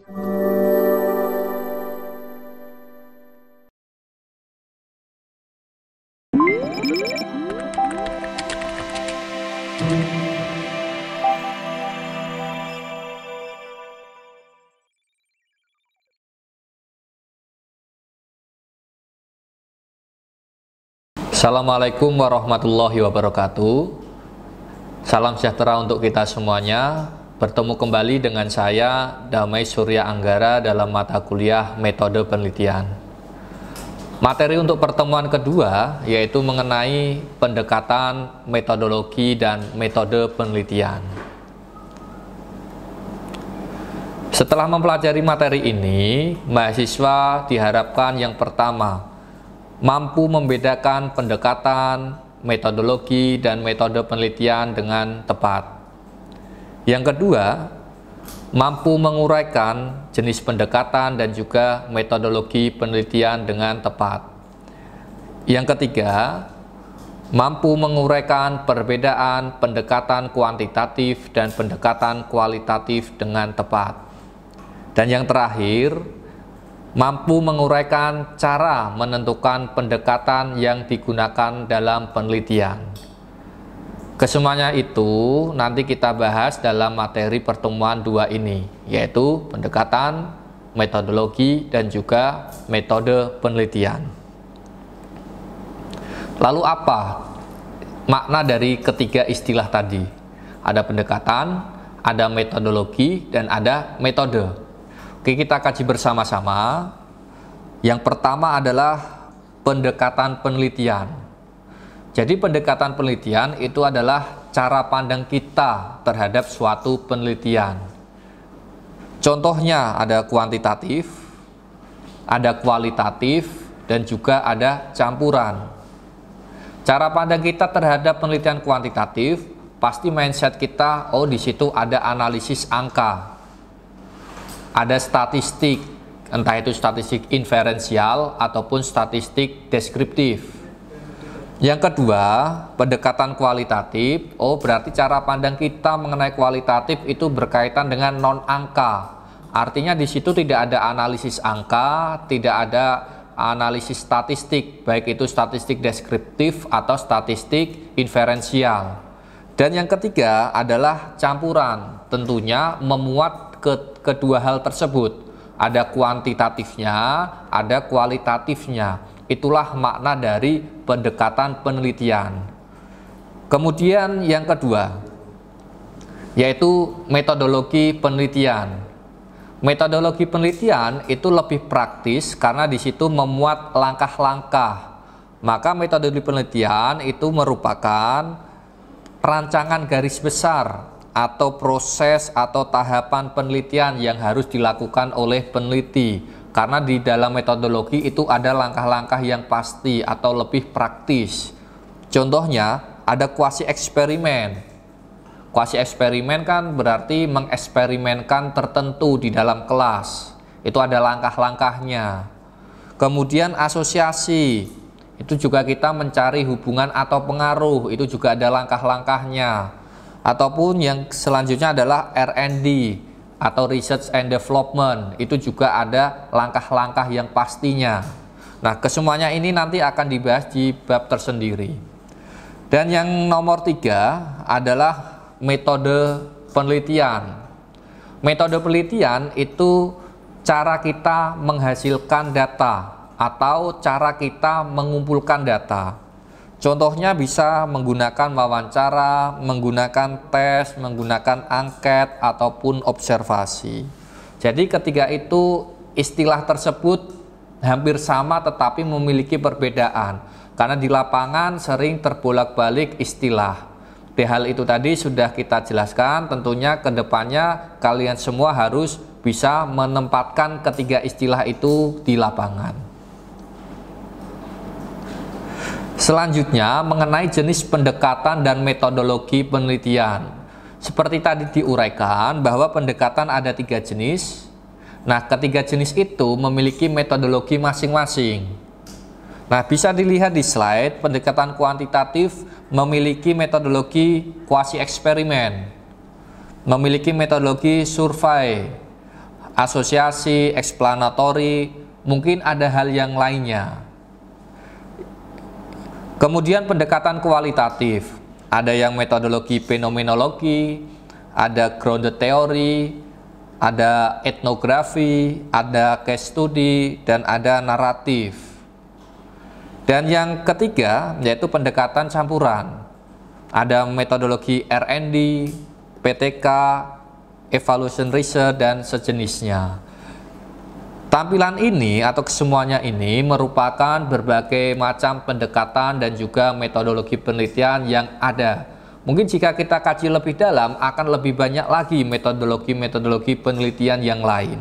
Assalamualaikum warahmatullahi wabarakatuh. Salam sejahtera untuk kita semuanya. Bertemu kembali dengan saya, Damai Surya Anggara, dalam mata kuliah Metode Penelitian. Materi untuk pertemuan kedua yaitu mengenai pendekatan, metodologi, dan metode penelitian. Setelah mempelajari materi ini, mahasiswa diharapkan yang pertama, mampu membedakan pendekatan, metodologi, dan metode penelitian dengan tepat. Yang kedua, mampu menguraikan jenis pendekatan dan juga metodologi penelitian dengan tepat. Yang ketiga, mampu menguraikan perbedaan pendekatan kuantitatif dan pendekatan kualitatif dengan tepat. Dan yang terakhir, mampu menguraikan cara menentukan pendekatan yang digunakan dalam penelitian. Kesemuanya itu nanti kita bahas dalam materi pertemuan 2 ini, yaitu pendekatan, metodologi, dan juga metode penelitian. Lalu apa makna dari ketiga istilah tadi? Ada pendekatan, ada metodologi, dan ada metode. Oke, kita kaji bersama-sama. Yang pertama adalah pendekatan penelitian. Jadi pendekatan penelitian itu adalah cara pandang kita terhadap suatu penelitian. Contohnya ada kuantitatif, ada kualitatif, dan juga ada campuran. Cara pandang kita terhadap penelitian kuantitatif, pasti mindset kita, oh di situ ada analisis angka, ada statistik, entah itu statistik inferensial ataupun statistik deskriptif. Yang kedua, pendekatan kualitatif, oh berarti cara pandang kita mengenai kualitatif itu berkaitan dengan non-angka. Artinya di situ tidak ada analisis angka, tidak ada analisis statistik, baik itu statistik deskriptif atau statistik inferensial. Dan yang ketiga adalah campuran, tentunya memuat kedua hal tersebut, ada kuantitatifnya, ada kualitatifnya. Itulah makna dari pendekatan penelitian. Kemudian yang kedua yaitu metodologi penelitian. Metodologi penelitian itu lebih praktis karena di situ memuat langkah-langkah. Maka metodologi penelitian itu merupakan rancangan garis besar atau proses atau tahapan penelitian yang harus dilakukan oleh peneliti, karena di dalam metodologi itu ada langkah-langkah yang pasti atau lebih praktis. Contohnya ada kuasi eksperimen. Kuasi eksperimen kan berarti mengeksperimenkan tertentu di dalam kelas, itu ada langkah-langkahnya. Kemudian asosiasi, itu juga kita mencari hubungan atau pengaruh, itu juga ada langkah-langkahnya. Ataupun yang selanjutnya adalah R&D atau Research and Development, itu juga ada langkah-langkah yang pastinya. Nah, kesemuanya ini nanti akan dibahas di bab tersendiri. Dan yang nomor 3 adalah metode penelitian. Metode penelitian itu cara kita menghasilkan data atau cara kita mengumpulkan data. Contohnya bisa menggunakan wawancara, menggunakan tes, menggunakan angket, ataupun observasi. Jadi ketiga itu istilah tersebut hampir sama tetapi memiliki perbedaan. Karena di lapangan sering terbolak-balik istilah. Di hal itu tadi sudah kita jelaskan, tentunya ke depannya kalian semua harus bisa menempatkan ketiga istilah itu di lapangan. Selanjutnya mengenai jenis pendekatan dan metodologi penelitian. Seperti tadi diuraikan bahwa pendekatan ada 3 jenis. Nah, ketiga jenis itu memiliki metodologi masing-masing. Nah, bisa dilihat di slide, pendekatan kuantitatif memiliki metodologi kuasi eksperimen, memiliki metodologi survei, asosiasi, explanatory, mungkin ada hal yang lainnya. Kemudian pendekatan kualitatif, ada yang metodologi fenomenologi, ada grounded theory, ada etnografi, ada case study, dan ada naratif. Dan yang ketiga yaitu pendekatan campuran, ada metodologi R&D, PTK, evaluation research, dan sejenisnya. Tampilan ini atau kesemuanya ini merupakan berbagai macam pendekatan dan juga metodologi penelitian yang ada. Mungkin jika kita kaji lebih dalam akan lebih banyak lagi metodologi-metodologi penelitian yang lain.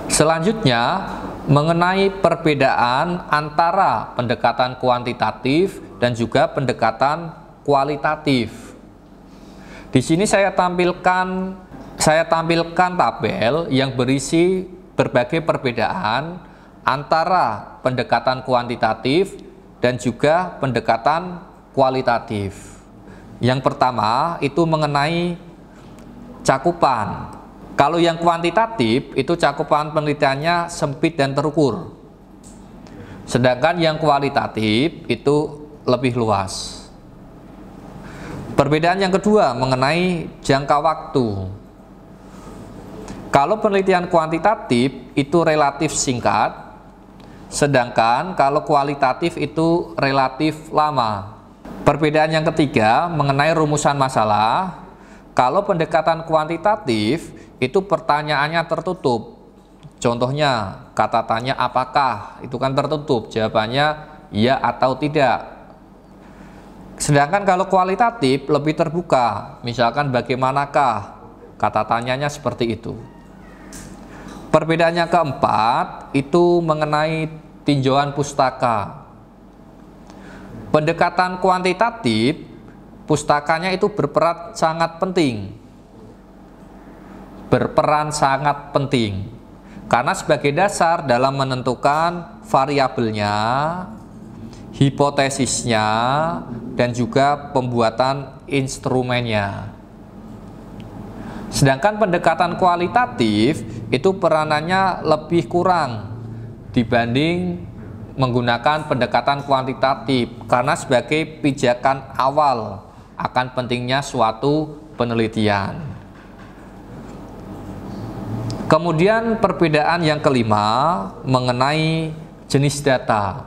Selanjutnya, mengenai perbedaan antara pendekatan kuantitatif dan juga pendekatan kualitatif. Di sini saya tampilkan tabel yang berisi berbagai perbedaan antara pendekatan kuantitatif dan juga pendekatan kualitatif. Yang pertama itu mengenai cakupan. Kalau yang kuantitatif itu cakupan penelitiannya sempit dan terukur. Sedangkan yang kualitatif itu lebih luas. Perbedaan yang kedua mengenai jangka waktu. Kalau penelitian kuantitatif itu relatif singkat, sedangkan kalau kualitatif itu relatif lama. Perbedaan yang ketiga mengenai rumusan masalah. Kalau pendekatan kuantitatif itu pertanyaannya tertutup. Contohnya kata tanya apakah, itu kan tertutup, jawabannya ya atau tidak. Sedangkan kalau kualitatif lebih terbuka, misalkan bagaimanakah, kata tanyanya seperti itu. Perbedaan yang keempat itu mengenai tinjauan pustaka. Pendekatan kuantitatif, pustakanya itu berperan sangat penting. Karena sebagai dasar dalam menentukan variabelnya, hipotesisnya, dan juga pembuatan instrumennya. Sedangkan pendekatan kualitatif itu peranannya lebih kurang dibanding menggunakan pendekatan kuantitatif karena sebagai pijakan awal akan pentingnya suatu penelitian. Kemudian perbedaan yang kelima mengenai jenis data.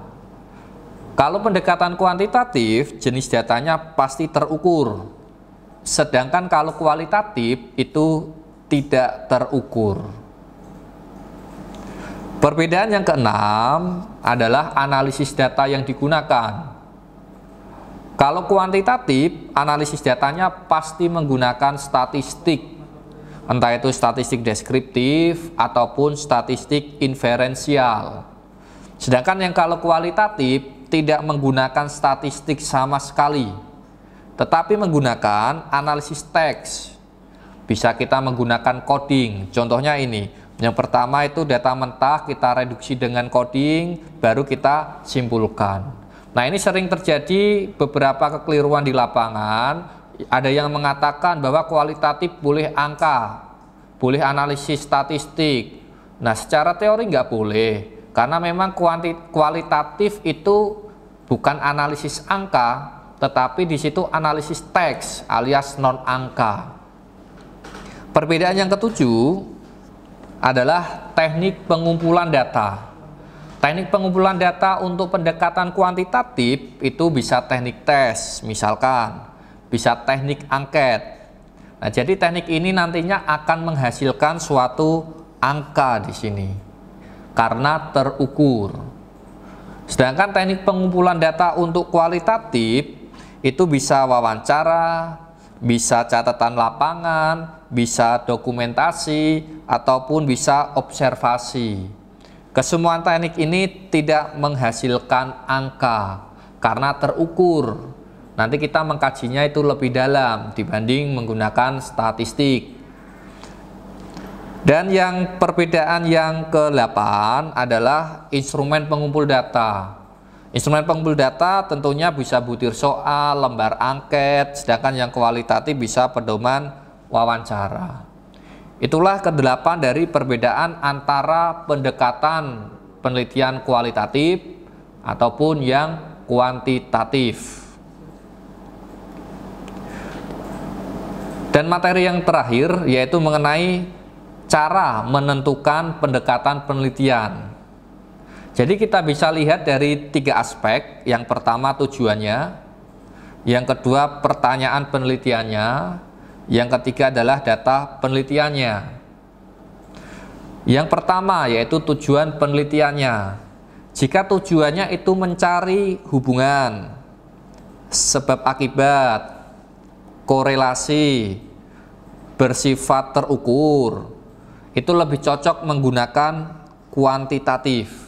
Kalau pendekatan kuantitatif, jenis datanya pasti terukur. Sedangkan kalau kualitatif itu tidak terukur. Perbedaan yang keenam adalah analisis data yang digunakan. Kalau kuantitatif, analisis datanya pasti menggunakan statistik. Entah itu statistik deskriptif ataupun statistik inferensial. Sedangkan yang kalau kualitatif tidak menggunakan statistik sama sekali, tetapi menggunakan analisis teks. Bisa kita menggunakan coding. Contohnya ini. Yang pertama itu data mentah kita reduksi dengan coding, baru kita simpulkan. Nah, ini sering terjadi beberapa kekeliruan di lapangan. Ada yang mengatakan bahwa kualitatif boleh angka, boleh analisis statistik. Nah, secara teori nggak boleh, karena memang kualitatif itu bukan analisis angka, tetapi di situ analisis teks alias non angka. Perbedaan yang ketujuh adalah teknik pengumpulan data. Teknik pengumpulan data untuk pendekatan kuantitatif itu bisa teknik tes, misalkan bisa teknik angket. Nah, jadi teknik ini nantinya akan menghasilkan suatu angka di sini karena terukur. Sedangkan teknik pengumpulan data untuk kualitatif itu bisa wawancara, bisa catatan lapangan, bisa dokumentasi, ataupun bisa observasi. Kesemuaan teknik ini tidak menghasilkan angka karena terukur. Nanti kita mengkajinya itu lebih dalam dibanding menggunakan statistik. Dan perbedaan yang ke-8 adalah instrumen pengumpul data. Instrumen pengumpul data tentunya bisa butir soal, lembar angket, sedangkan yang kualitatif bisa pedoman wawancara. Itulah kedelapan dari perbedaan antara pendekatan penelitian kualitatif ataupun yang kuantitatif. Dan materi yang terakhir yaitu mengenai cara menentukan pendekatan penelitian. Jadi kita bisa lihat dari 3 aspek. Yang pertama tujuannya, yang kedua pertanyaan penelitiannya, yang ketiga adalah data penelitiannya. Yang pertama yaitu tujuan penelitiannya. Jika tujuannya itu mencari hubungan, sebab akibat, korelasi, bersifat terukur, itu lebih cocok menggunakan kuantitatif.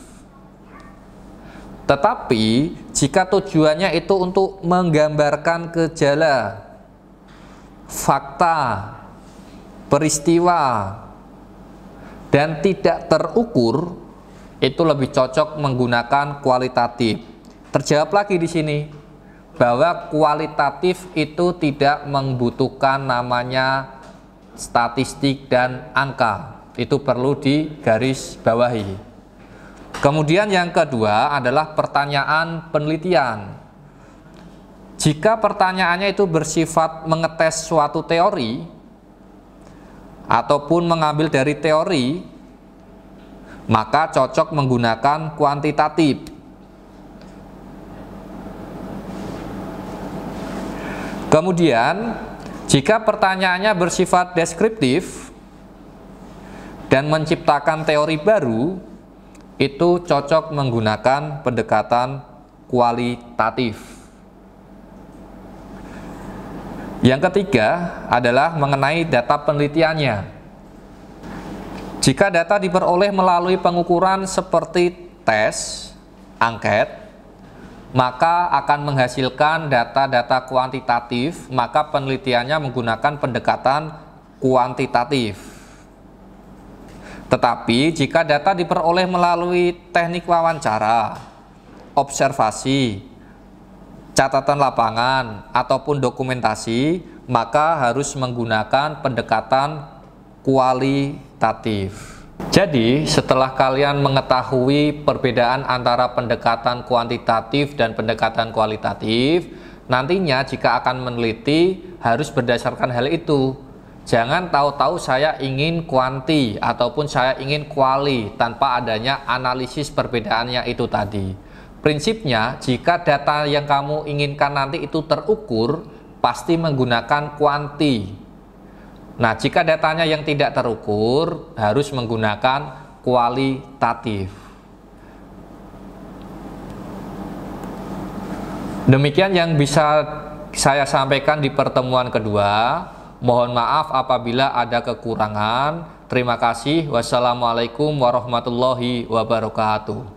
Tetapi jika tujuannya itu untuk menggambarkan gejala, fakta, peristiwa, dan tidak terukur, itu lebih cocok menggunakan kualitatif. Terjawab lagi di sini bahwa kualitatif itu tidak membutuhkan namanya statistik dan angka. Itu perlu digarisbawahi. Kemudian yang kedua adalah pertanyaan penelitian. Jika pertanyaannya itu bersifat mengetes suatu teori ataupun mengambil dari teori, maka cocok menggunakan kuantitatif. Kemudian, jika pertanyaannya bersifat deskriptif dan menciptakan teori baru, itu cocok menggunakan pendekatan kualitatif. Yang ketiga adalah mengenai data penelitiannya. Jika data diperoleh melalui pengukuran seperti tes, angket, maka akan menghasilkan data-data kuantitatif, maka penelitiannya menggunakan pendekatan kuantitatif. Tetapi jika data diperoleh melalui teknik wawancara, observasi, catatan lapangan, ataupun dokumentasi, maka harus menggunakan pendekatan kualitatif. Jadi, setelah kalian mengetahui perbedaan antara pendekatan kuantitatif dan pendekatan kualitatif, nantinya jika akan meneliti harus berdasarkan hal itu. Jangan tahu-tahu saya ingin kuanti ataupun saya ingin kuali tanpa adanya analisis perbedaannya itu tadi. Prinsipnya, jika data yang kamu inginkan nanti itu terukur, pasti menggunakan kuanti. Nah, jika datanya yang tidak terukur, harus menggunakan kualitatif. Demikian yang bisa saya sampaikan di pertemuan kedua. Mohon maaf apabila ada kekurangan. Terima kasih. Wassalamualaikum warahmatullahi wabarakatuh.